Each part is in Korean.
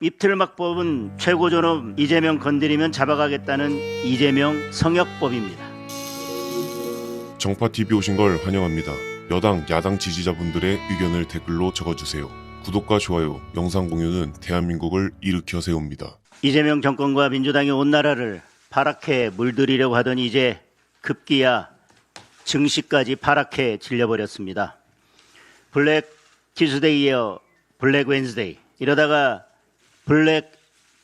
입틀막법은 최고존엄 이재명 건드리면 잡아가겠다는 이재명 성역법입니다. 정파TV 오신 걸 환영합니다. 여당, 야당 지지자분들의 의견을 댓글로 적어주세요. 구독과 좋아요, 영상 공유는 대한민국을 일으켜 세웁니다. 이재명 정권과 민주당이 온 나라를 파랗게 물들이려고 하더니 이제 급기야 증시까지 파랗게 질려버렸습니다. 블랙 티스데이에 이어 블랙 웬스데이, 이러다가 블랙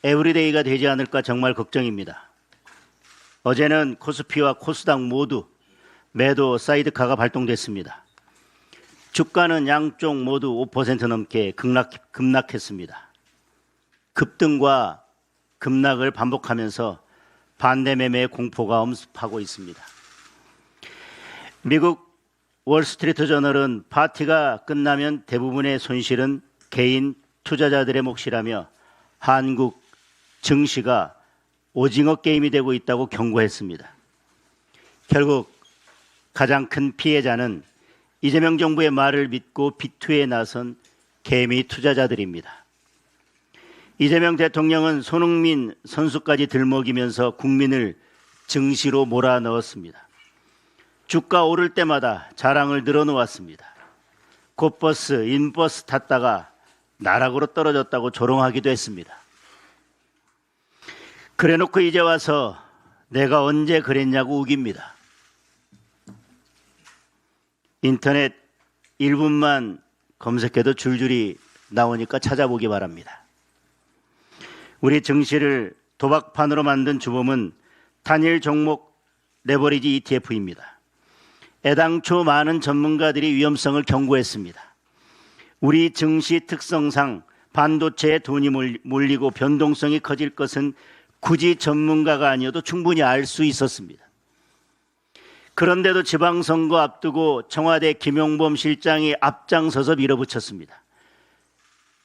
에브리데이가 되지 않을까 정말 걱정입니다. 어제는 코스피와 코스닥 모두 매도 사이드카가 발동됐습니다. 주가는 양쪽 모두 5% 넘게 급락했습니다. 급등과 급락을 반복하면서 반대 매매의 공포가 엄습하고 있습니다. 미국 월스트리트 저널은 파티가 끝나면 대부분의 손실은 개인 투자자들의 몫이라며 한국 증시가 오징어 게임이 되고 있다고 경고했습니다. 결국 가장 큰 피해자는 이재명 정부의 말을 믿고 비투에 나선 개미 투자자들입니다. 이재명 대통령은 손흥민 선수까지 들먹이면서 국민을 증시로 몰아넣었습니다. 주가 오를 때마다 자랑을 늘어놓았습니다. 곧버스, 인버스 탔다가 나락으로 떨어졌다고 조롱하기도 했습니다. 그래놓고 이제 와서 내가 언제 그랬냐고 우깁니다. 인터넷 1분만 검색해도 줄줄이 나오니까 찾아보기 바랍니다. 우리 증시를 도박판으로 만든 주범은 단일 종목 레버리지 ETF입니다. 애당초 많은 전문가들이 위험성을 경고했습니다. 우리 증시 특성상 반도체에 돈이 몰리고 변동성이 커질 것은 굳이 전문가가 아니어도 충분히 알 수 있었습니다. 그런데도 지방선거 앞두고 청와대 김용범 실장이 앞장서서 밀어붙였습니다.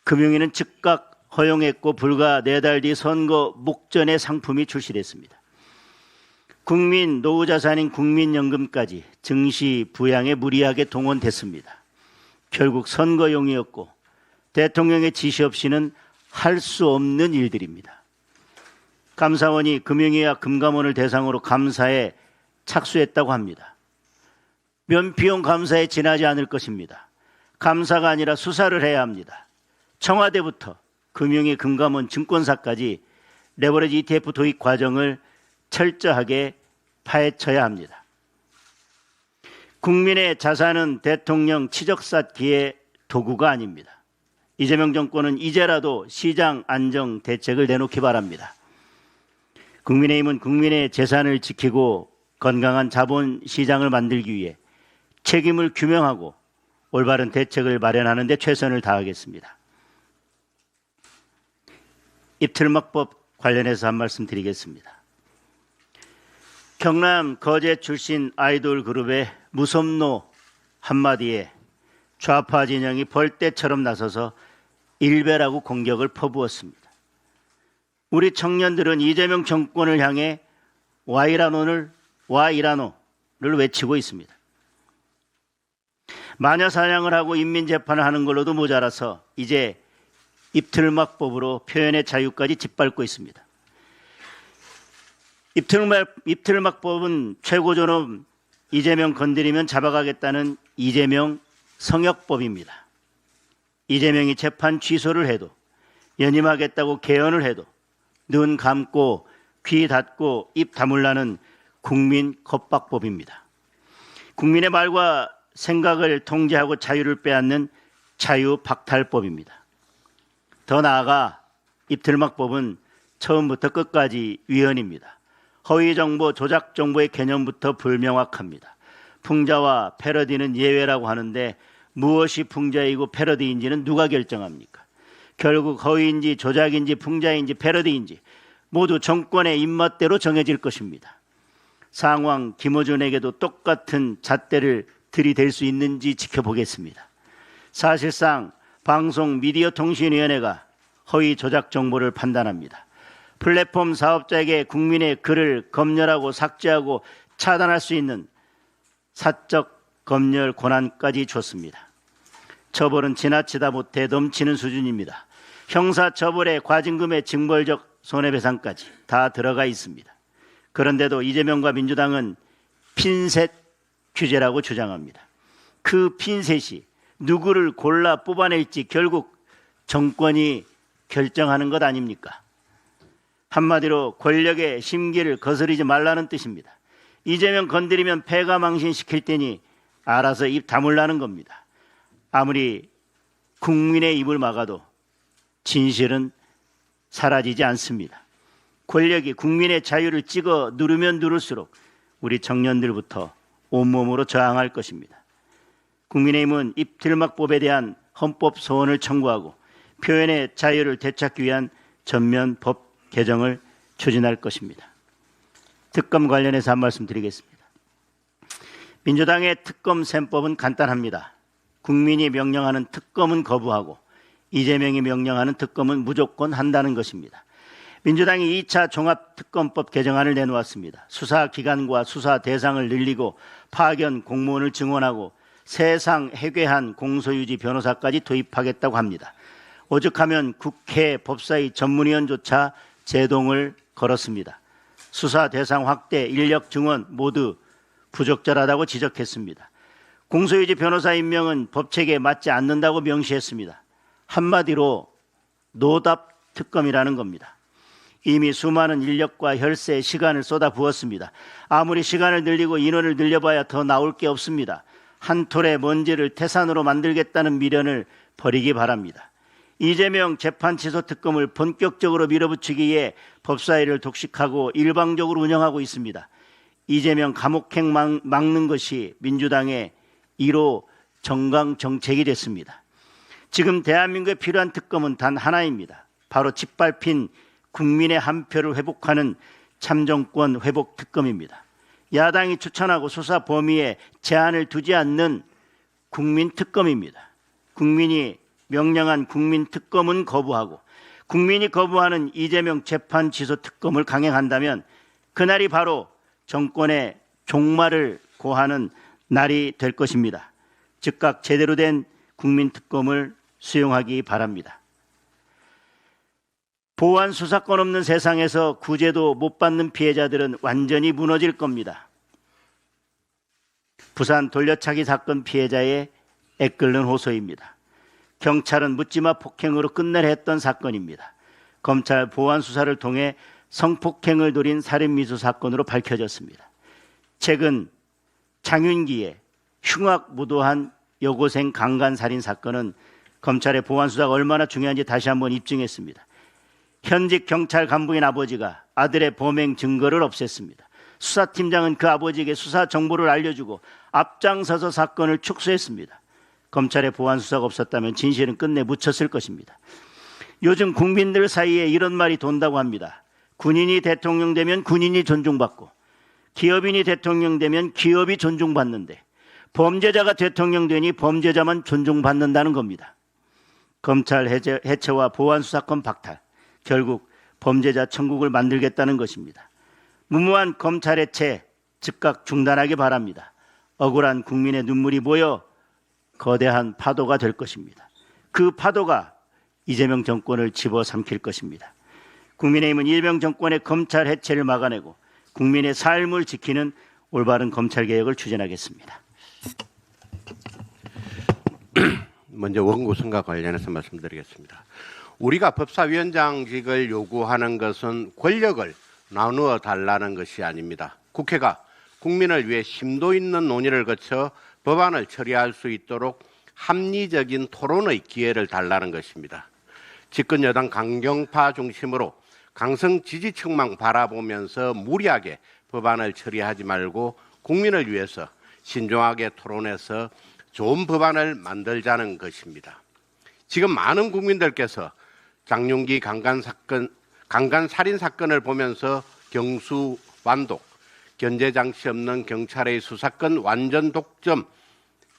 금융위는 즉각 허용했고 불과 4달 뒤 선거 목전의 상품이 출시됐습니다. 국민 노후자산인 국민연금까지 증시 부양에 무리하게 동원됐습니다. 결국 선거용이었고 대통령의 지시 없이는 할 수 없는 일들입니다. 감사원이 금융위와 금감원을 대상으로 감사에 착수했다고 합니다. 면피용 감사에 지나지 않을 것입니다. 감사가 아니라 수사를 해야 합니다. 청와대부터 금융위, 금감원, 증권사까지 레버리지 ETF 도입 과정을 철저하게 파헤쳐야 합니다. 국민의 자산은 대통령 치적쌓기의 도구가 아닙니다. 이재명 정권은 이제라도 시장 안정 대책을 내놓기 바랍니다. 국민의힘은 국민의 재산을 지키고 건강한 자본시장을 만들기 위해 책임을 규명하고 올바른 대책을 마련하는 데 최선을 다하겠습니다. 입틀막법 관련해서 한 말씀 드리겠습니다. 경남 거제 출신 아이돌 그룹의 무섭노 한마디에 좌파 진영이 벌떼처럼 나서서 일베라고 공격을 퍼부었습니다. 우리 청년들은 이재명 정권을 향해 와이라노를 외치고 있습니다. 마녀 사냥을 하고 인민재판을 하는 걸로도 모자라서 이제 입틀막법으로 표현의 자유까지 짓밟고 있습니다. 입틀막법은 최고존엄 이재명 건드리면 잡아가겠다는 이재명 성역법입니다. 이재명이 재판 취소를 해도, 연임하겠다고 개헌을 해도 눈 감고 귀 닫고 입 다물라는 국민 겁박법입니다. 국민의 말과 생각을 통제하고 자유를 빼앗는 자유박탈법입니다. 더 나아가 입틀막법은 처음부터 끝까지 위헌입니다. 허위정보, 조작정보의 개념부터 불명확합니다. 풍자와 패러디는 예외라고 하는데 무엇이 풍자이고 패러디인지는 누가 결정합니까? 결국 허위인지 조작인지 풍자인지 패러디인지 모두 정권의 입맛대로 정해질 것입니다. 상황 김어준에게도 똑같은 잣대를 들이댈 수 있는지 지켜보겠습니다. 사실상 방송미디어통신위원회가 허위 조작 정보를 판단합니다. 플랫폼 사업자에게 국민의 글을 검열하고 삭제하고 차단할 수 있는 사적 검열 권한까지 줬습니다. 처벌은 지나치다 못해 넘치는 수준입니다. 형사처벌에 과징금의 징벌적 손해배상까지 다 들어가 있습니다. 그런데도 이재명과 민주당은 핀셋 규제라고 주장합니다. 그 핀셋이 누구를 골라 뽑아낼지 결국 정권이 결정하는 것 아닙니까? 한마디로 권력의 심기를 거스르지 말라는 뜻입니다. 이재명 건드리면 패가망신시킬 테니 알아서 입 다물라는 겁니다. 아무리 국민의 입을 막아도 진실은 사라지지 않습니다. 권력이 국민의 자유를 찍어 누르면 누를수록 우리 청년들부터 온몸으로 저항할 것입니다. 국민의힘은 입틀막법에 대한 헌법 소원을 청구하고 표현의 자유를 되찾기 위한 전면 법 개정을 추진할 것입니다. 특검 관련해서 한 말씀 드리겠습니다. 민주당의 특검 셈법은 간단합니다. 국민이 명령하는 특검은 거부하고 이재명이 명령하는 특검은 무조건 한다는 것입니다. 민주당이 2차 종합특검법 개정안을 내놓았습니다. 수사기관과 수사 대상을 늘리고 파견 공무원을 증원하고 세상 해괴한 공소유지 변호사까지 도입하겠다고 합니다. 오죽하면 국회 법사위 전문위원조차 제동을 걸었습니다. 수사 대상 확대, 인력 증원 모두 부적절하다고 지적했습니다. 공소유지 변호사 임명은 법체계에 맞지 않는다고 명시했습니다. 한마디로 노답 특검이라는 겁니다. 이미 수많은 인력과 혈세, 시간을 쏟아부었습니다. 아무리 시간을 늘리고 인원을 늘려봐야 더 나올 게 없습니다. 한 톨의 먼지를 태산으로 만들겠다는 미련을 버리기 바랍니다. 이재명 재판 취소 특검을 본격적으로 밀어붙이기 위해 법사위를 독식하고 일방적으로 운영하고 있습니다. 이재명 감옥행 막는 것이 민주당의 1호 정강 정책이 됐습니다. 지금 대한민국에 필요한 특검은 단 하나입니다. 바로 짓밟힌 국민의 한 표를 회복하는 참정권 회복 특검입니다. 야당이 추천하고 수사 범위에 제한을 두지 않는 국민 특검입니다. 국민이 명령한 국민 특검은 거부하고 국민이 거부하는 이재명 재판 취소 특검을 강행한다면 그날이 바로 정권의 종말을 고하는 날이 될 것입니다. 즉각 제대로 된 국민 특검을 수용하기 바랍니다. 보안 수사권 없는 세상에서 구제도 못 받는 피해자들은 완전히 무너질 겁니다. 부산 돌려차기 사건 피해자의 애끓는 호소입니다. 경찰은 묻지마 폭행으로 끝내려 했던 사건입니다. 검찰 보안 수사를 통해 성폭행을 노린 살인미수 사건으로 밝혀졌습니다. 최근 장윤기의 흉악무도한 여고생 강간살인 사건은 검찰의 보안 수사가 얼마나 중요한지 다시 한번 입증했습니다. 현직 경찰 간부인 아버지가 아들의 범행 증거를 없앴습니다. 수사팀장은 그 아버지에게 수사 정보를 알려주고 앞장서서 사건을 축소했습니다. 검찰의 보안 수사가 없었다면 진실은 끝내 묻혔을 것입니다. 요즘 국민들 사이에 이런 말이 돈다고 합니다. 군인이 대통령 되면 군인이 존중받고 기업인이 대통령 되면 기업이 존중받는데 범죄자가 대통령 되니 범죄자만 존중받는다는 겁니다. 검찰 해체와 보안 수사권 박탈, 결국 범죄자 천국을 만들겠다는 것입니다. 무모한 검찰 해체 즉각 중단하기 바랍니다. 억울한 국민의 눈물이 모여 거대한 파도가 될 것입니다. 그 파도가 이재명 정권을 집어삼킬 것입니다. 국민의힘은 이재명 정권의 검찰 해체를 막아내고 국민의 삶을 지키는 올바른 검찰개혁을 추진하겠습니다. 먼저 원구성과 관련해서 말씀드리겠습니다. 우리가 법사위원장직을 요구하는 것은 권력을 나누어 달라는 것이 아닙니다. 국회가 국민을 위해 심도 있는 논의를 거쳐 법안을 처리할 수 있도록 합리적인 토론의 기회를 달라는 것입니다. 집권 여당 강경파 중심으로 강성 지지층만 바라보면서 무리하게 법안을 처리하지 말고 국민을 위해서 신중하게 토론해서 좋은 법안을 만들자는 것입니다. 지금 많은 국민들께서 장윤기 강간살인 사건을 보면서 경수완독, 견제장치 없는 경찰의 수사권 완전 독점,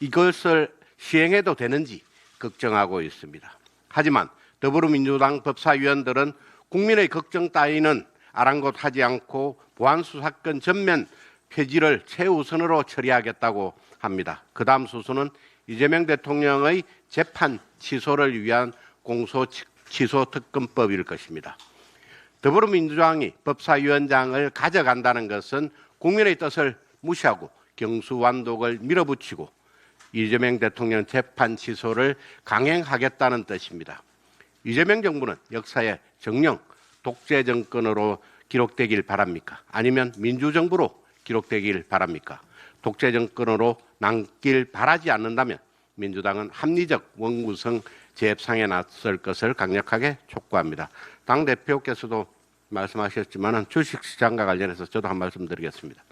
이것을 시행해도 되는지 걱정하고 있습니다. 하지만 더불어민주당 법사위원들은 국민의 걱정 따위는 아랑곳하지 않고 보안수사권 전면 폐지를 최우선으로 처리하겠다고 합니다. 그 다음 수순은 이재명 대통령의 재판 취소를 위한 공소 취소특검법일 것입니다. 더불어민주당이 법사위원장을 가져간다는 것은 국민의 뜻을 무시하고 경수완독을 밀어붙이고 이재명 대통령 재판 취소를 강행하겠다는 뜻입니다. 이재명 정부는 역사의 정령 독재 정권으로 기록되길 바랍니까? 아니면 민주정부로 기록되길 바랍니까? 독재 정권으로 남길 바라지 않는다면 민주당은 합리적 원구성 재협상에 나설 것을 강력하게 촉구합니다. 당대표께서도 말씀하셨지만 주식시장과 관련해서 저도 한 말씀 드리겠습니다.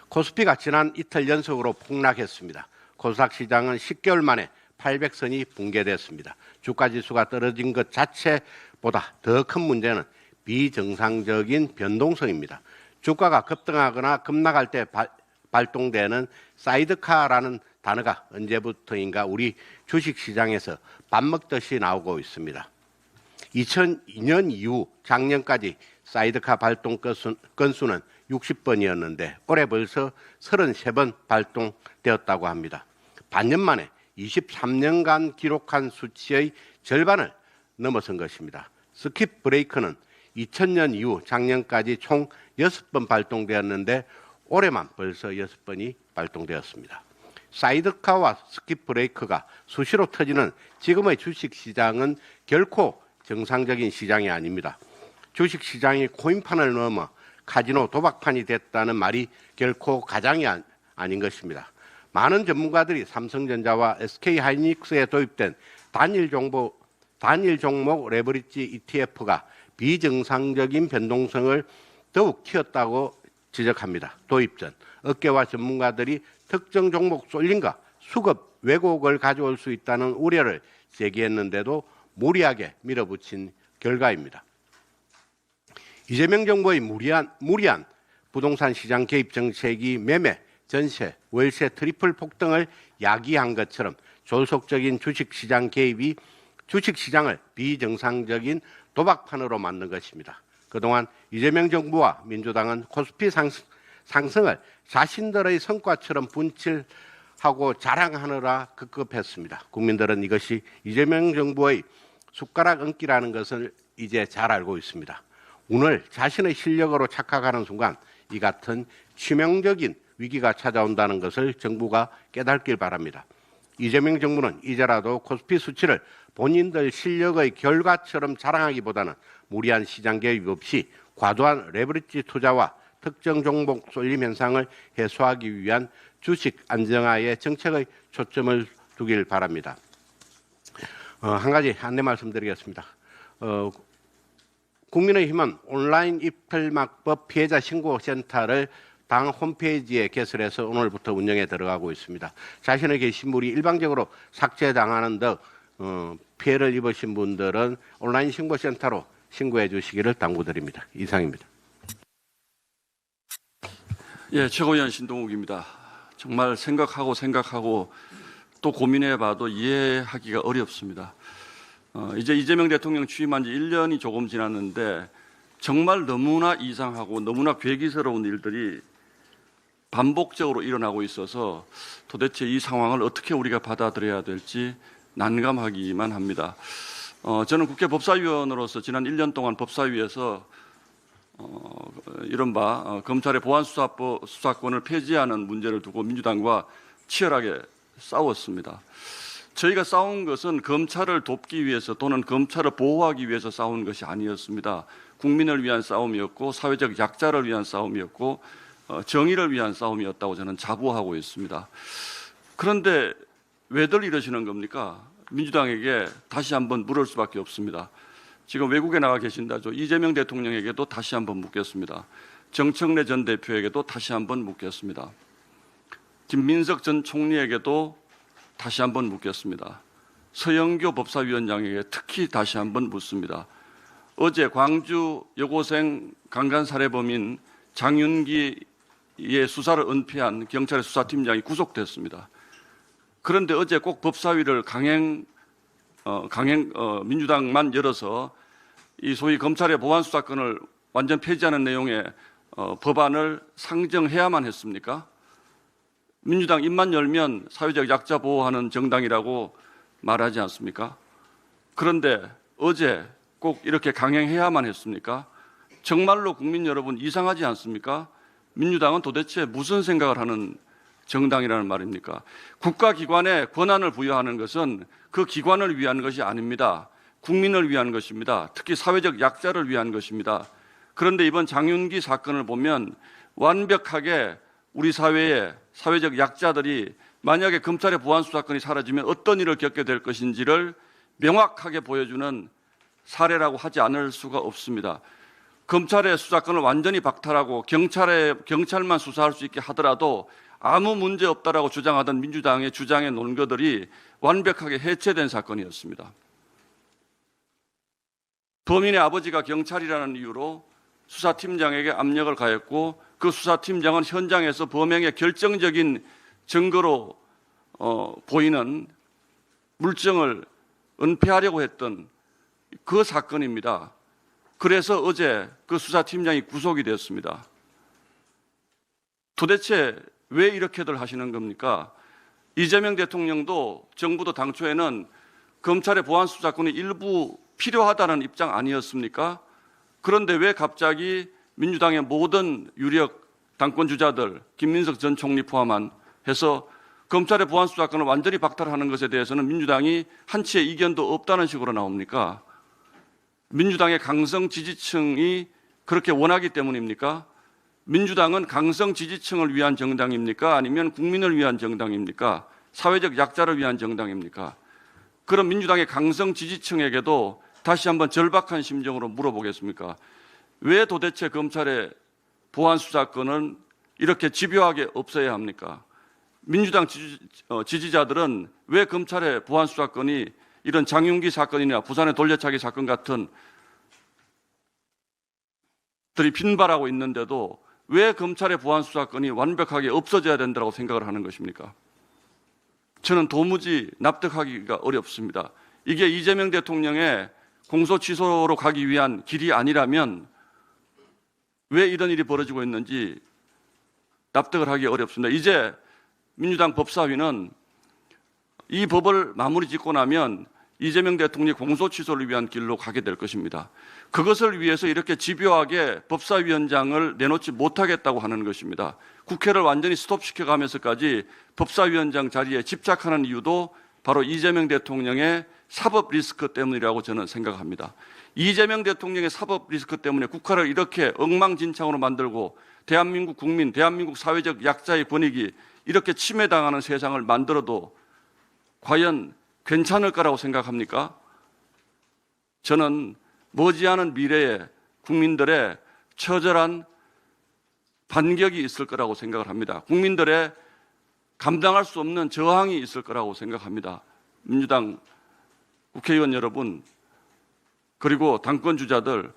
코스피가 지난 이틀 연속으로 폭락했습니다. 코스닥 시장은 10개월 만에 800선이 붕괴됐습니다. 주가지수가 떨어진 것 자체보다 더 큰 문제는 비정상적인 변동성입니다. 주가가 급등하거나 급락할 때 발동되는 사이드카라는 단어가 언제부터인가 우리 주식시장에서 밥 먹듯이 나오고 있습니다. 2002년 이후 작년까지 사이드카 발동 건수는 60번이었는데 올해 벌써 33번 발동되었다고 합니다. 반년 만에 23년간 기록한 수치의 절반을 넘어선 것입니다. 스킵 브레이크는 2000년 이후 작년까지 총 6번 발동되었는데 올해만 벌써 6번이 발동되었습니다. 사이드카와 스킵 브레이크가 수시로 터지는 지금의 주식시장은 결코 정상적인 시장이 아닙니다. 주식시장이 코인판을 넘어 카지노 도박판이 됐다는 말이 결코 가장이 아닌 것입니다. 많은 전문가들이 삼성전자와 SK하이닉스에 도입된 단일 종목 레버리지 ETF가 비정상적인 변동성을 더욱 키웠다고 지적합니다. 도입 전 업계와 전문가들이 특정 종목 쏠림과 수급 왜곡을 가져올 수 있다는 우려를 제기했는데도 무리하게 밀어붙인 결과입니다. 이재명 정부의 무리한 부동산 시장 개입 정책이 매매, 전세, 월세 트리플 폭등을 야기한 것처럼 졸속적인 주식시장 개입이 주식시장을 비정상적인 도박판으로 만든 것입니다. 그동안 이재명 정부와 민주당은 코스피 상승을 자신들의 성과처럼 분칠하고 자랑하느라 급급했습니다. 국민들은 이것이 이재명 정부의 숟가락 얹기라는 것을 이제 잘 알고 있습니다. 오늘 자신의 실력으로 착각하는 순간 이 같은 치명적인 위기가 찾아온다는 것을 정부가 깨닫길 바랍니다. 이재명 정부는 이제라도 코스피 수치를 본인들 실력의 결과처럼 자랑하기보다는 무리한 시장 개입 없이 과도한 레버리지 투자와 특정 종목 쏠림 현상을 해소하기 위한 주식 안정화의 정책의 초점을 두길 바랍니다. 한 가지 안내 말씀드리겠습니다. 국민의힘은 온라인 입틀막법 피해자 신고센터를 당 홈페이지에 개설해서 오늘부터 운영에 들어가고 있습니다. 자신의 게시물이 일방적으로 삭제당하는 등 피해를 입으신 분들은 온라인 신고센터로 신고해 주시기를 당부드립니다. 이상입니다. 예, 최고위원 신동욱입니다. 정말 생각하고 또 고민해봐도 이해하기가 어렵습니다. 이제 이재명 대통령 취임한 지 1년이 조금 지났는데 정말 너무나 이상하고 너무나 괴기스러운 일들이 반복적으로 일어나고 있어서 도대체 이 상황을 어떻게 우리가 받아들여야 될지 난감하기만 합니다. 저는 국회 법사위원으로서 지난 1년 동안 법사위에서 이른바 검찰의 보안수사권을 폐지하는 문제를 두고 민주당과 치열하게 싸웠습니다. 저희가 싸운 것은 검찰을 돕기 위해서 또는 검찰을 보호하기 위해서 싸운 것이 아니었습니다. 국민을 위한 싸움이었고 사회적 약자를 위한 싸움이었고 정의를 위한 싸움이었다고 저는 자부하고 있습니다. 그런데 왜들 이러시는 겁니까? 민주당에게 다시 한번 물을 수밖에 없습니다. 지금 외국에 나가 계신다죠. 이재명 대통령에게도 다시 한번 묻겠습니다. 정청래 전 대표에게도 다시 한번 묻겠습니다. 김민석 전 총리에게도 다시 한번 묻겠습니다. 서영교 법사위원장에게 특히 다시 한번 묻습니다. 어제 광주 여고생 강간살해범인 장윤기의 수사를 은폐한 경찰의 수사팀장이 구속됐습니다. 그런데 어제 꼭 법사위를 민주당만 열어서 이 소위 검찰의 보안수사권을 완전 폐지하는 내용의 법안을 상정해야만 했습니까? 민주당 입만 열면 사회적 약자 보호하는 정당이라고 말하지 않습니까? 그런데 어제 꼭 이렇게 강행해야만 했습니까? 정말로 국민 여러분 이상하지 않습니까? 민주당은 도대체 무슨 생각을 하는 정당이라는 말입니까? 국가기관에 권한을 부여하는 것은 그 기관을 위한 것이 아닙니다. 국민을 위한 것입니다. 특히 사회적 약자를 위한 것입니다. 그런데 이번 장윤기 사건을 보면 완벽하게 우리 사회의 사회적 약자들이 만약에 검찰의 보안수사권이 사라지면 어떤 일을 겪게 될 것인지를 명확하게 보여주는 사례라고 하지 않을 수가 없습니다. 검찰의 수사권을 완전히 박탈하고 경찰만 수사할 수 있게 하더라도 아무 문제 없다라고 주장하던 민주당의 주장의 논거들이 완벽하게 해체된 사건이었습니다. 범인의 아버지가 경찰이라는 이유로 수사팀장에게 압력을 가했고 그 수사팀장은 현장에서 범행의 결정적인 증거로 보이는 물증을 은폐하려고 했던 그 사건입니다. 그래서 어제 그 수사팀장이 구속이 되었습니다. 도대체 왜 이렇게들 하시는 겁니까? 이재명 대통령도 정부도 당초에는 검찰의 보안수사권이 일부 필요하다는 입장 아니었습니까? 그런데 왜 갑자기 민주당의 모든 유력 당권 주자들, 김민석 전 총리 포함한 해서 검찰의 보안수사권을 완전히 박탈하는 것에 대해서는 민주당이 한치의 이견도 없다는 식으로 나옵니까? 민주당의 강성 지지층이 그렇게 원하기 때문입니까? 민주당은 강성 지지층을 위한 정당입니까? 아니면 국민을 위한 정당입니까? 사회적 약자를 위한 정당입니까? 그럼 민주당의 강성 지지층에게도 다시 한번 절박한 심정으로 물어보겠습니까? 왜 도대체 검찰의 보안수사권은 이렇게 집요하게 없애야 합니까? 민주당 지지자들은 왜 검찰의 보안수사권이 이런 장윤기 사건이나 부산의 돌려차기 사건 같은 들이 빈발하고 있는데도 왜 검찰의 보안수사권이 완벽하게 없어져야 된다고 생각을 하는 것입니까? 저는 도무지 납득하기가 어렵습니다. 이게 이재명 대통령의 공소 취소로 가기 위한 길이 아니라면 왜 이런 일이 벌어지고 있는지 납득을 하기 어렵습니다. 이제 민주당 법사위는 이 법을 마무리 짓고 나면 이재명 대통령이 공소 취소를 위한 길로 가게 될 것입니다. 그것을 위해서 이렇게 집요하게 법사위원장을 내놓지 못하겠다고 하는 것입니다. 국회를 완전히 스톱시켜가면서까지 법사위원장 자리에 집착하는 이유도 바로 이재명 대통령의 사법 리스크 때문이라고 저는 생각합니다. 이재명 대통령의 사법 리스크 때문에 국가를 이렇게 엉망진창으로 만들고 대한민국 국민, 대한민국 사회적 약자의 권익이 이렇게 침해당하는 세상을 만들어도 과연 괜찮을 거라고 생각합니까? 저는 머지않은 미래에 국민들의 처절한 반격이 있을 거라고 생각을 합니다. 국민들의 감당할 수 없는 저항이 있을 거라고 생각합니다. 민주당 국회의원 여러분, 그리고 당권 주자들,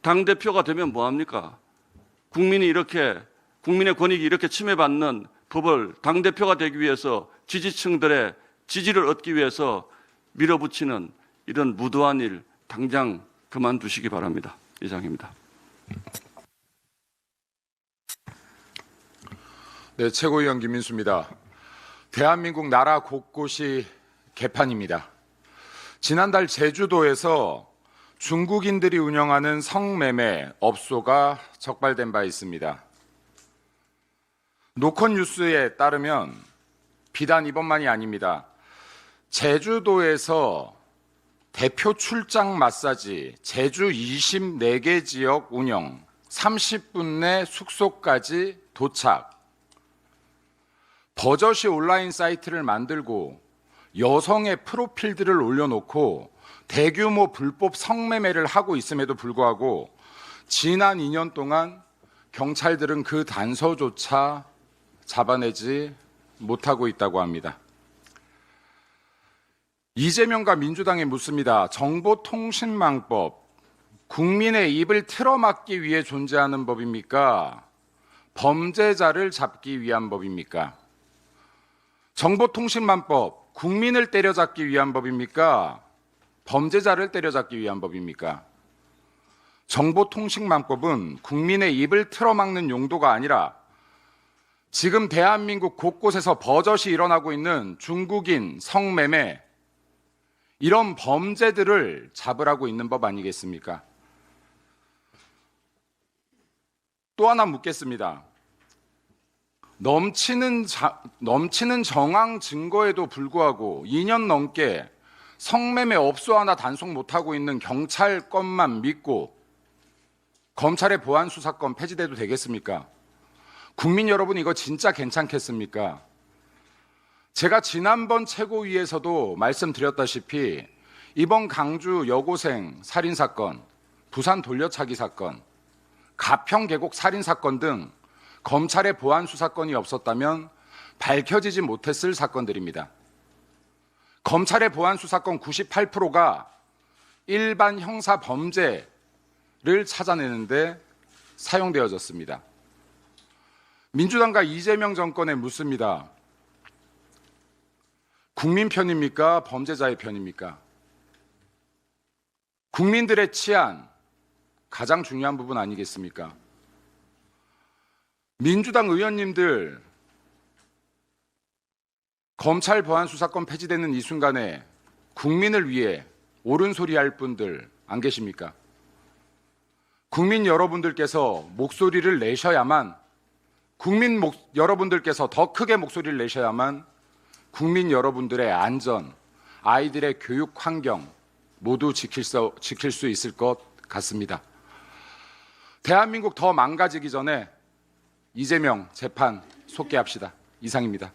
당대표가 되면 뭐합니까? 국민의 권익이 이렇게 침해받는 법을 당대표가 되기 위해서 지지층들의 지지를 얻기 위해서 밀어붙이는 이런 무도한 일 당장 그만두시기 바랍니다. 이상입니다. 네, 최고위원 김민수입니다. 대한민국 나라 곳곳이 개판입니다. 지난달 제주도에서 중국인들이 운영하는 성매매 업소가 적발된 바 있습니다. 노컷뉴스에 따르면 비단 이번만이 아닙니다. 제주도에서 대표 출장 마사지, 제주 24개 지역 운영, 30분 내 숙소까지 도착, 버젓이 온라인 사이트를 만들고 여성의 프로필들을 올려놓고 대규모 불법 성매매를 하고 있음에도 불구하고 지난 2년 동안 경찰들은 그 단서조차 잡아내지 못하고 있다고 합니다. 이재명과 민주당에 묻습니다. 정보통신망법, 국민의 입을 틀어막기 위해 존재하는 법입니까? 범죄자를 잡기 위한 법입니까? 정보통신망법, 국민을 때려잡기 위한 법입니까? 범죄자를 때려잡기 위한 법입니까? 정보통신망법은 국민의 입을 틀어막는 용도가 아니라 지금 대한민국 곳곳에서 버젓이 일어나고 있는 중국인 성매매, 이런 범죄들을 잡으라고 있는 법 아니겠습니까? 또 하나 묻겠습니다. 넘치는 정황 증거에도 불구하고 2년 넘게 성매매 업소 하나 단속 못하고 있는 경찰 것만 믿고 검찰의 보안 수사권 폐지돼도 되겠습니까? 국민 여러분, 이거 진짜 괜찮겠습니까? 제가 지난번 최고위에서도 말씀드렸다시피 이번 강주 여고생 살인사건, 부산 돌려차기 사건, 가평 계곡 살인사건 등 검찰의 보안 수사권이 없었다면 밝혀지지 못했을 사건들입니다. 검찰의 보안 수사권 98%가 일반 형사 범죄를 찾아내는데 사용되어졌습니다. 민주당과 이재명 정권에 묻습니다. 국민 편입니까? 범죄자의 편입니까? 국민들의 치안, 가장 중요한 부분 아니겠습니까? 민주당 의원님들, 검찰 보안 수사권 폐지되는 이 순간에 국민을 위해 옳은 소리 할 분들 안 계십니까? 국민 여러분들께서 목소리를 내셔야만, 여러분들께서 더 크게 목소리를 내셔야만 국민 여러분들의 안전, 아이들의 교육 환경 모두 지킬 수 있을 것 같습니다. 대한민국 더 망가지기 전에 이재명 재판 속개합시다. 이상입니다.